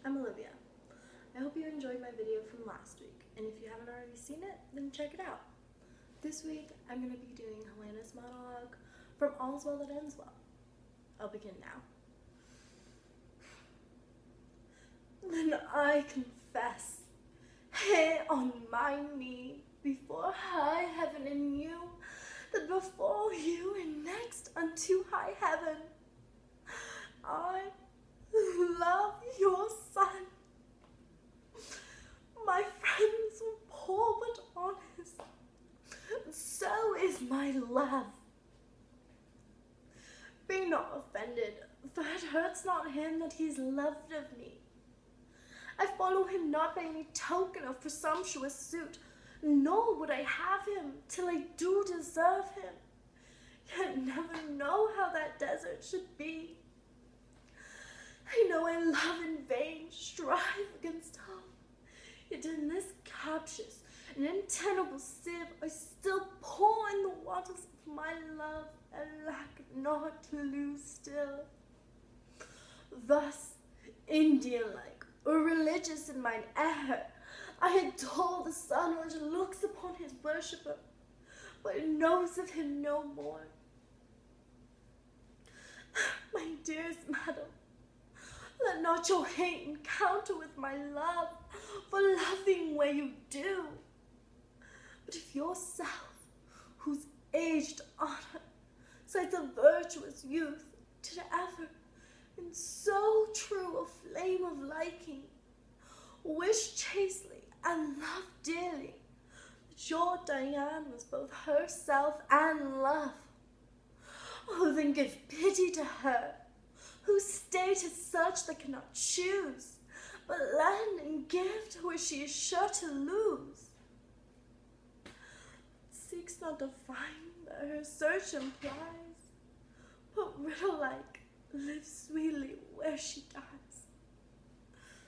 I'm Olivia. I hope you enjoyed my video from last week, and if you haven't already seen it, then check it out. This week, I'm going to be doing Helena's monologue from All's Well That Ends Well. I'll begin now. Then I confess, here on my knee, before high heaven and you, that before you and next unto high heaven, I love your son. My friends were poor but honest, so is my love. Be not offended, for it hurts not him that he's loved of me. I follow him not by any token of presumptuous suit, nor would I have him till I do deserve him, yet never know how that desert should be. I know I love in vain, strive against hope, yet in this captious and untenable sieve I still pour in the waters of my love, and lack not to lose still. Thus, Indian-like, or religious in mine error, I adore the sun which looks upon his worshipper, but knows of him no more. My dearest madam, let not your hate encounter with my love, for loving where you do. But if yourself, whose aged honor cites a virtuous youth, did ever, in so true a flame of liking, wish chastely and love dearly, that your Diane was both herself and love, oh, then give pity to her, whose state is such that cannot choose, but lend and give to which she is sure to lose. Seeks not to find that her search implies, but riddle-like lives sweetly where she dies.